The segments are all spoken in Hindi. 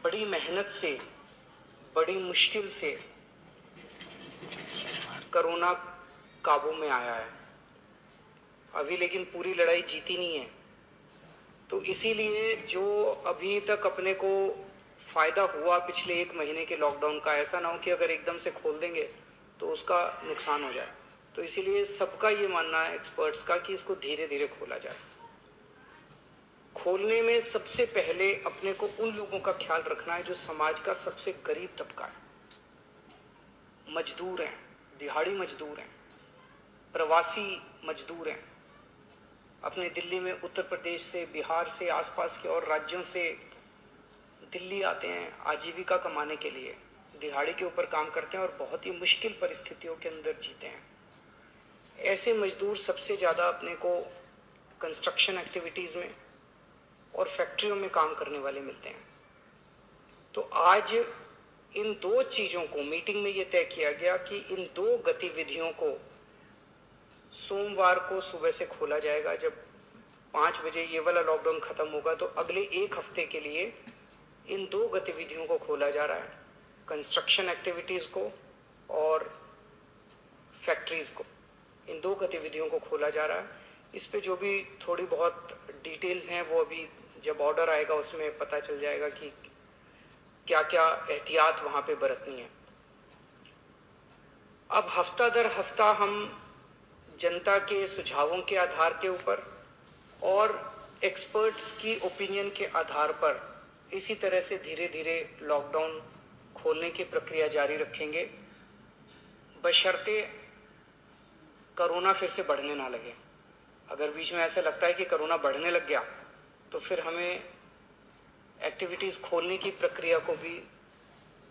बड़ी मेहनत से, बड़ी मुश्किल से कोरोना काबू में आया है अभी, लेकिन पूरी लड़ाई जीती नहीं है। तो इसीलिए जो अभी तक अपने को फ़ायदा हुआ पिछले 1 महीने के लॉकडाउन का, ऐसा ना हो कि अगर एकदम से खोल देंगे तो उसका नुकसान हो जाए। तो इसीलिए सबका ये मानना है एक्सपर्ट्स का कि इसको धीरे धीरे खोला जाए। खोलने में सबसे पहले अपने को उन लोगों का ख्याल रखना है जो समाज का सबसे गरीब तबका है। मजदूर हैं, दिहाड़ी मजदूर हैं, प्रवासी मजदूर हैं। अपने दिल्ली में उत्तर प्रदेश से, बिहार से, आसपास के और राज्यों से दिल्ली आते हैं आजीविका कमाने के लिए, दिहाड़ी के ऊपर काम करते हैं और बहुत ही मुश्किल परिस्थितियों के अंदर जीते हैं। ऐसे मजदूर सबसे ज़्यादा अपने को कंस्ट्रक्शन एक्टिविटीज़ में और फैक्ट्रियों में काम करने वाले मिलते हैं। तो आज इन दो चीज़ों को मीटिंग में ये तय किया गया कि इन दो गतिविधियों को सोमवार को सुबह से खोला जाएगा। जब 5 बजे ये वाला लॉकडाउन ख़त्म होगा तो अगले 1 हफ्ते के लिए इन दो गतिविधियों को खोला जा रहा है, कंस्ट्रक्शन एक्टिविटीज़ को और फैक्ट्रीज़ को। इन दो गतिविधियों को खोला जा रहा है। इस पे जो भी थोड़ी बहुत डिटेल्स हैं वो अभी जब ऑर्डर आएगा उसमें पता चल जाएगा कि क्या क्या एहतियात वहाँ पे बरतनी है। अब हफ्ता दर हफ्ता हम जनता के सुझावों के आधार के ऊपर और एक्सपर्ट्स की ओपिनियन के आधार पर इसी तरह से धीरे धीरे लॉकडाउन खोलने की प्रक्रिया जारी रखेंगे, बशर्ते कोरोना फिर से बढ़ने ना लगे। अगर बीच में ऐसा लगता है कि कोरोना बढ़ने लग गया तो फिर हमें एक्टिविटीज़ खोलने की प्रक्रिया को भी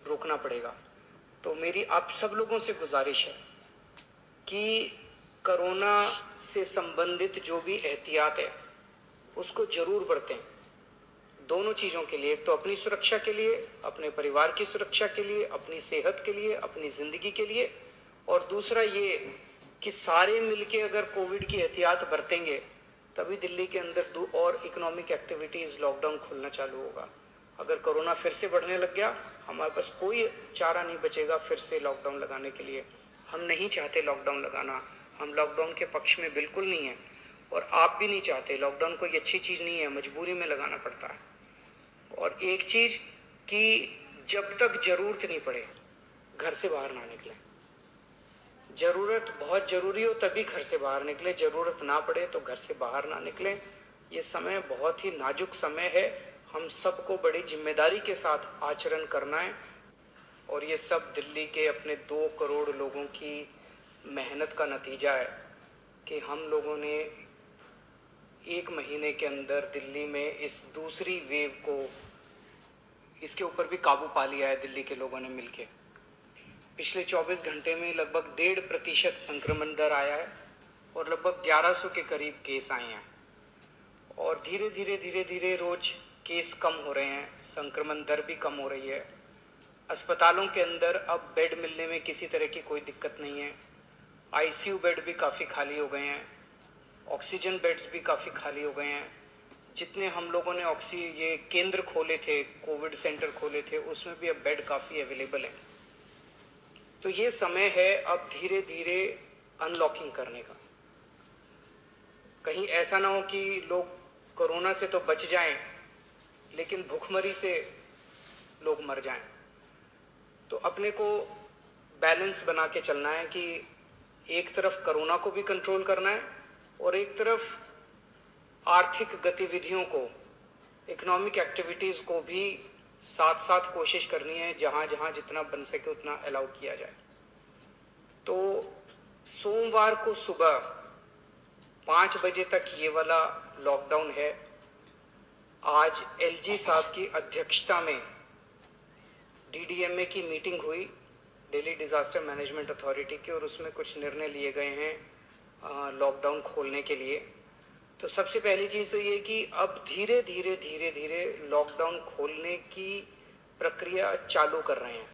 रोकना पड़ेगा। तो मेरी आप सब लोगों से गुजारिश है कि कोरोना से संबंधित जो भी एहतियात है उसको ज़रूर बरतें, दोनों चीज़ों के लिए। एक तो अपनी सुरक्षा के लिए, अपने परिवार की सुरक्षा के लिए, अपनी सेहत के लिए, अपनी ज़िंदगी के लिए, और दूसरा ये कि सारे मिलके अगर कोविड की एहतियात बरतेंगे तभी दिल्ली के अंदर दो और इकोनॉमिक एक्टिविटीज़ लॉकडाउन खुलना चालू होगा। अगर कोरोना फिर से बढ़ने लग गया हमारे पास कोई चारा नहीं बचेगा फिर से लॉकडाउन लगाने के लिए। हम नहीं चाहते लॉकडाउन लगाना, हम लॉकडाउन के पक्ष में बिल्कुल नहीं है और आप भी नहीं चाहते। लॉकडाउन कोई अच्छी चीज़ नहीं है, मजबूरी में लगाना पड़ता है। और एक चीज़ कि जब तक ज़रूरत नहीं पड़े घर से बाहर ना निकलें। ज़रूरत बहुत ज़रूरी हो तभी घर से बाहर निकले, ज़रूरत ना पड़े तो घर से बाहर ना निकलें। ये समय बहुत ही नाजुक समय है, हम सबको बड़ी जिम्मेदारी के साथ आचरण करना है। और ये सब दिल्ली के अपने 2 करोड़ लोगों की मेहनत का नतीजा है कि हम लोगों ने 1 महीने के अंदर दिल्ली में इस दूसरी वेव को, इसके ऊपर भी काबू पा लिया है दिल्ली के लोगों ने मिलके। पिछले 24 घंटे में लगभग 1.5% संक्रमण दर आया है और लगभग 1100 के करीब केस आए हैं। और धीरे धीरे रोज केस कम हो रहे हैं, संक्रमण दर भी कम हो रही है। अस्पतालों के अंदर अब बेड मिलने में किसी तरह की कोई दिक्कत नहीं है। आईसीयू बेड भी काफ़ी खाली हो गए हैं, ऑक्सीजन बेड्स भी काफ़ी खाली हो गए हैं। जितने हम लोगों ने ये केंद्र खोले थे, कोविड सेंटर खोले थे, उसमें भी अब बेड काफ़ी अवेलेबल हैं। तो ये समय है अब धीरे धीरे अनलॉकिंग करने का। कहीं ऐसा ना हो कि लोग कोरोना से तो बच जाएं लेकिन भूखमरी से लोग मर जाएं। तो अपने को बैलेंस बना के चलना है कि एक तरफ कोरोना को भी कंट्रोल करना है और एक तरफ आर्थिक गतिविधियों को, इकोनॉमिक एक्टिविटीज़ को भी साथ साथ कोशिश करनी है, जहाँ जहाँ जितना बन सके उतना अलाउ किया जाए। तो सोमवार को सुबह 5 बजे तक ये वाला लॉकडाउन है। आज एलजी साहब की अध्यक्षता में डीडीएमए की मीटिंग हुई, दिल्ली डिज़ास्टर मैनेजमेंट अथॉरिटी की, और उसमें कुछ निर्णय लिए गए हैं लॉकडाउन खोलने के लिए। तो सबसे पहली चीज़ तो ये कि अब धीरे धीरे लॉकडाउन खोलने की प्रक्रिया चालू कर रहे हैं।